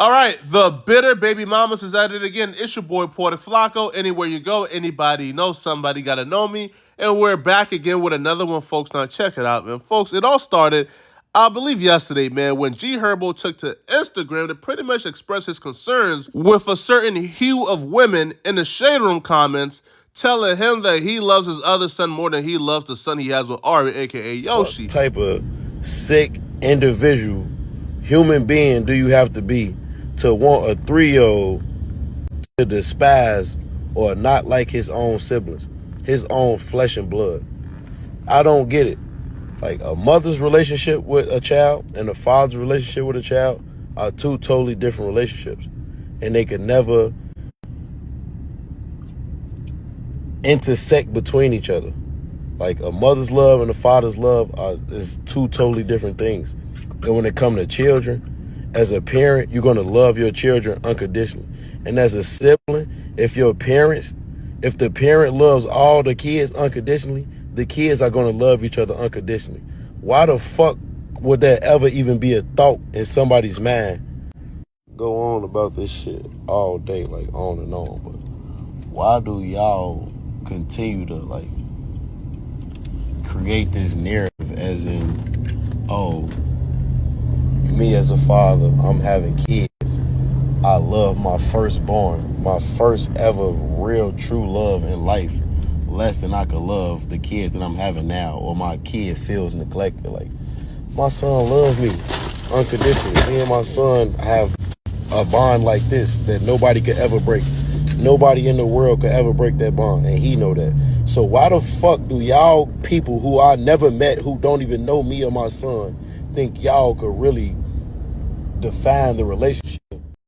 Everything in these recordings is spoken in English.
All right, the bitter baby mamas is at it again. It's your boy Porter Flacco. Anywhere you go, anybody knows somebody gotta know me, and we're back again with another one, folks. Now check it out, man, folks. It all started, I believe, yesterday, man, when G Herbo took to Instagram to pretty much express his concerns with a certain hue of women in the shade room comments, telling him that he loves his other son more than he loves the son he has with Ari, aka Yoshi. What type of sick individual, human being do you have to be to want a 3-year-old to despise or not like his own siblings, his own flesh and blood? I don't get it. Like, a mother's relationship with a child and a father's relationship with a child are two totally different relationships, and they can never intersect between each other. Like, a mother's love and a father's love is two totally different things. And when it comes to children, as a parent, you're going to love your children unconditionally. And as a sibling, if the parent loves all the kids unconditionally, the kids are going to love each other unconditionally. Why the fuck would that ever even be a thought in somebody's mind? Go on about this shit all day, like on and on. But why do y'all continue to, like, create this narrative as in, oh, me as a father, I'm having kids. I love my firstborn, my first ever real true love in life, less than I could love the kids that I'm having now, or my kid feels neglected. Like, my son loves me unconditionally. Me and my son have a bond like this that nobody could ever break. Nobody in the world could ever break that bond, and he know that. So why the fuck do y'all people who I never met, who don't even know me or my son, think y'all could really define the relationship?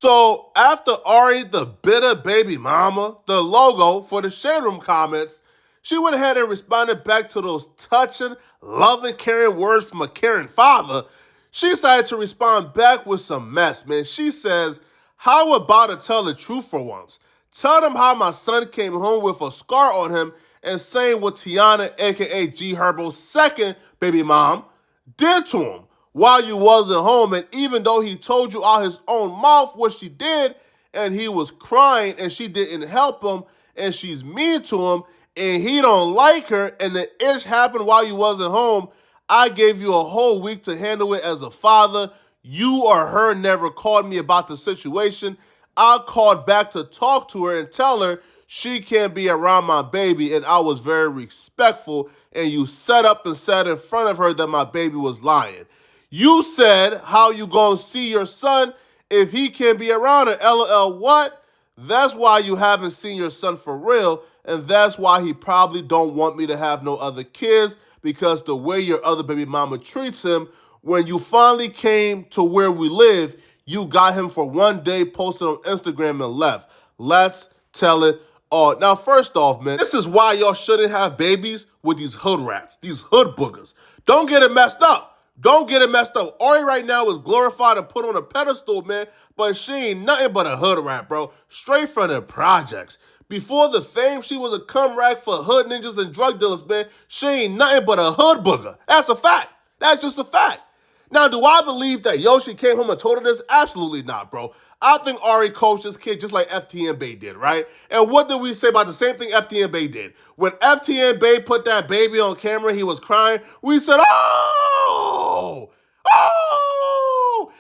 So after Ari, the bitter baby mama, the logo for the shade room comments, she went ahead and responded back to those touching, loving, caring words from a caring father. She decided to respond back with some mess, man. She says, "How about to tell the truth for once? Tell them how my son came home with a scar on him and saying what Taina, aka G Herbo's second baby mom, did to him while you wasn't home. And even though he told you out his own mouth what she did, and he was crying and she didn't help him and she's mean to him and he don't like her and the ish happened while you wasn't home, I gave you a whole week to handle it as a father. You or her never called me about the situation. I called back to talk to her and tell her she can't be around my baby, and I was very respectful, and you set up and said in front of her that my baby was lying. You said how you gonna see your son if he can't be around her. LOL, what? That's why you haven't seen your son for real, and that's why he probably don't want me to have no other kids, because the way your other baby mama treats him, when you finally came to where we live, you got him for one day, posted on Instagram, and left. Let's tell it all. Now, first off, man, this is why y'all shouldn't have babies with these hood rats, these hood boogers. Don't get it messed up. Don't get it messed up. Ari right now is glorified and put on a pedestal, man, but she ain't nothing but a hood rat, bro. Straight from the projects. Before the fame, she was a cum rag for hood ninjas and drug dealers, man. She ain't nothing but a hood booger. That's a fact. That's just a fact. Now, do I believe that Yoshi came home and told her this? Absolutely not, bro. I think Ari coached this kid just like FTN Bay did, right? And what did we say about the same thing FTN Bay did? When FTN Bay put that baby on camera, he was crying. We said, oh,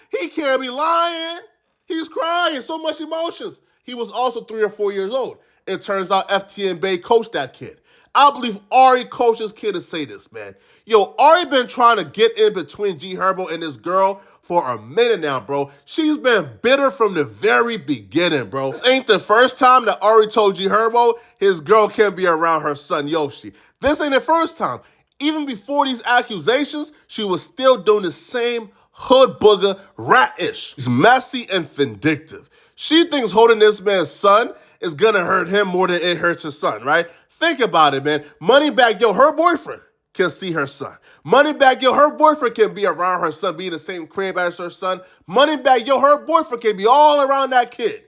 he can't be lying. He's crying, so much emotions. He was also 3 or 4 years old. It turns out FTN Bay coached that kid. I believe Ari coached his kid to say this, man. Yo, Ari been trying to get in between G Herbo and this girl for a minute now, bro. She's been bitter from the very beginning, bro. This ain't the first time that Ari told G Herbo his girl can't be around her son Yoshi. This ain't the first time. Even before these accusations, she was still doing the same hood booger rat-ish. She's messy and vindictive. She thinks holding this man's son is gonna hurt him more than it hurts her son, right? Think about it, man. Moneybag, yo, her boyfriend can see her son. Moneybag, yo, her boyfriend can be around her son, be in the same crib as her son. Moneybag, yo, her boyfriend can be all around that kid.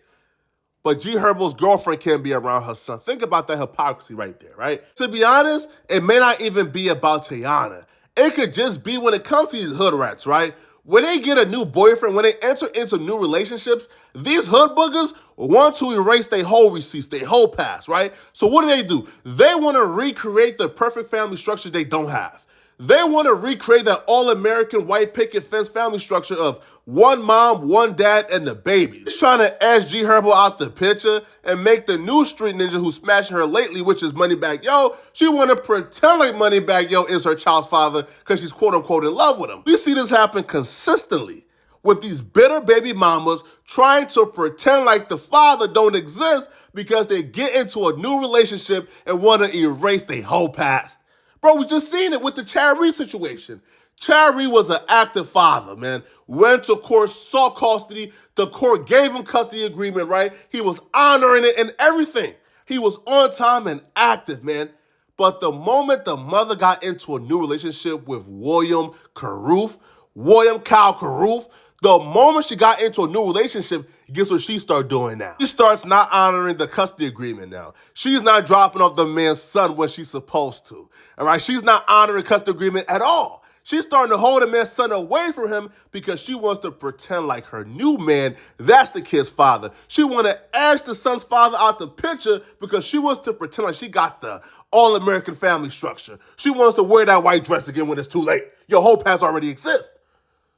But G Herbo's girlfriend can't be around her son. Think about that hypocrisy right there, right? To be honest, it may not even be about Taina. It could just be when it comes to these hood rats, right? When they get a new boyfriend, when they enter into new relationships, these hood boogers want to erase their whole receipts, their whole past, right? So what do? They want to recreate the perfect family structure they don't have. They want to recreate that all-American white picket fence family structure of one mom, one dad, and the baby. She's trying to ask G Herbo out the picture and make the new street ninja who's smashing her lately, which is Moneybagg Yo. She want to pretend like Moneybagg Yo is her child's father because she's quote-unquote in love with him. We see this happen consistently with these bitter baby mamas trying to pretend like the father don't exist because they get into a new relationship and want to erase their whole past. Bro, we just seen it with the Chad Reed situation. Chad Reed was an active father, man. Went to court, sought custody. The court gave him custody agreement, right? He was honoring it and everything. He was on time and active, man. But the moment the mother got into a new relationship with William Kyle Carruth, the moment she got into a new relationship, guess what she started doing now? She starts not honoring the custody agreement now. She's not dropping off the man's son when she's supposed to. All right, she's not honoring custody agreement at all. She's starting to hold the man's son away from him because she wants to pretend like her new man, that's the kid's father. She want to ask the son's father out the picture because she wants to pretend like she got the all-American family structure. She wants to wear that white dress again when it's too late. Your whole past already exists.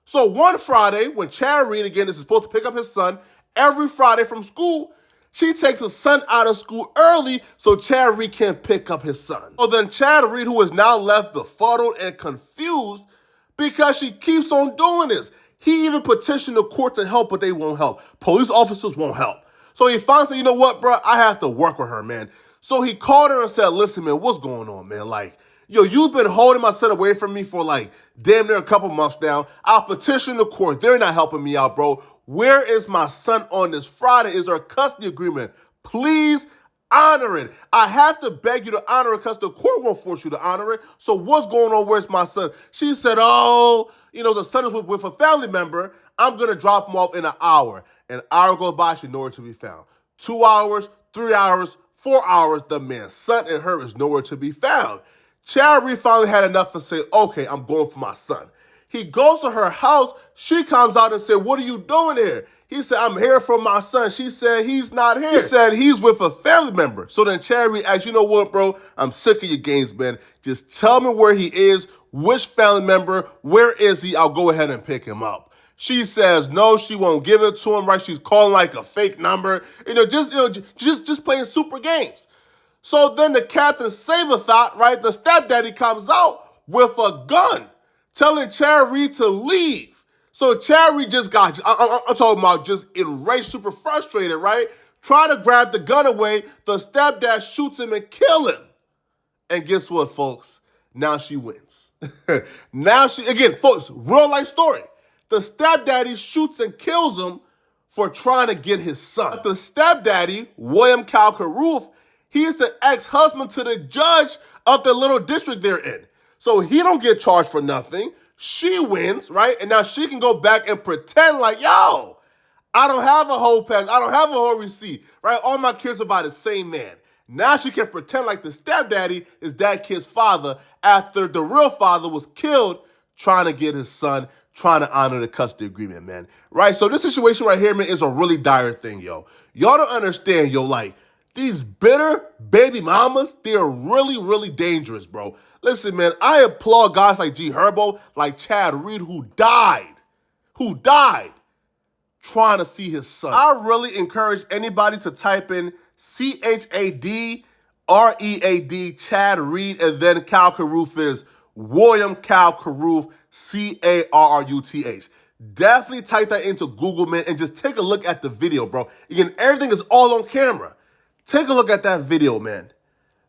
So one Friday, when Chad Reed, again, is supposed to pick up his son every Friday from school, she takes his son out of school early so Chad Reed can't pick up his son. So then Chad Reed, who is now left befuddled and confused because she keeps on doing this. He even petitioned the court to help, but they won't help. Police officers won't help. So he finally said, you know what, bro? I have to work with her, man. So he called her and said, listen, man, what's going on, man? Like, yo, you've been holding my son away from me for like damn near a couple months now. I'll petition the court. They're not helping me out, bro. Where is my son on this Friday? Is there a custody agreement? Please honor it. I have to beg you to honor it because the court won't force you to honor it. So what's going on? Where's my son? She said, oh, the son is with a family member. I'm going to drop him off in an hour. An hour goes by, she's nowhere to be found. 2 hours, 3 hours, 4 hours, the man's son and her is nowhere to be found. Chad Reed finally had enough to say, okay, I'm going for my son. He goes to her house. She comes out and said, what are you doing here? He said, I'm here for my son. She said, he's not here. He said, he's with a family member. So then Chad Reed asked, you know what, bro? I'm sick of your games, man. Just tell me where he is, which family member, where is he? I'll go ahead and pick him up. She says, no, she won't give it to him, right? She's calling like a fake number, just playing super games. So then the Captain Save-A-Thought, right, the stepdaddy comes out with a gun, telling Chad Reed to leave. So Chad Reed just got, I'm talking about just enraged, super frustrated, right? Trying to grab the gun away, the stepdad shoots him and kill him. And guess what, folks? Now she wins. Again, folks, real life story. The stepdaddy shoots and kills him for trying to get his son. The stepdaddy, William Kyle Carruth, he is the ex-husband to the judge of the little district they're in. So he don't get charged for nothing. She wins, right? And now she can go back and pretend like, yo, I don't have a whole pass. I don't have a whole receipt, right? All my kids are by the same man. Now she can pretend like the stepdaddy is that kid's father after the real father was killed trying to get his son, trying to honor the custody agreement, man. Right? So this situation right here, man, is a really dire thing, yo. Y'all don't understand, yo, like, these bitter baby mamas, they're really, really dangerous, bro. Listen, man, I applaud guys like G Herbo, like Chad Reed, who died trying to see his son. I really encourage anybody to type in CHADREAD, Chad Reed, and then Kyle Carruth is William Kyle Carruth, CARRUTH. Definitely type that into Google, man, and just take a look at the video, bro. Again, everything is all on camera. Take a look at that video, man.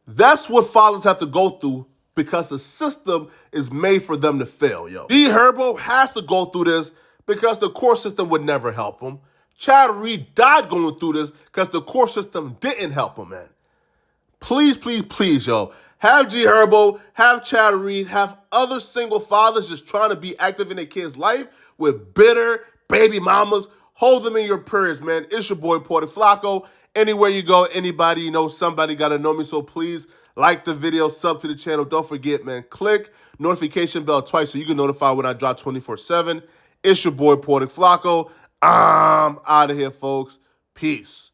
That's what fathers have to go through because the system is made for them to fail, yo. D. Herbo has to go through this because the court system would never help him. Chad Reed died going through this because the court system didn't help him, man. Please, please, please, yo. Have G Herbo, have Chad Reed, have other single fathers just trying to be active in their kid's life with bitter baby mamas. Hold them in your prayers, man. It's your boy, Porter Flacco. Anywhere you go, anybody you know, somebody got to know me. So please like the video, sub to the channel. Don't forget, man, click notification bell twice so you can notify when I drop 24/7. It's your boy Portic Flacco. I'm out of here, folks. Peace.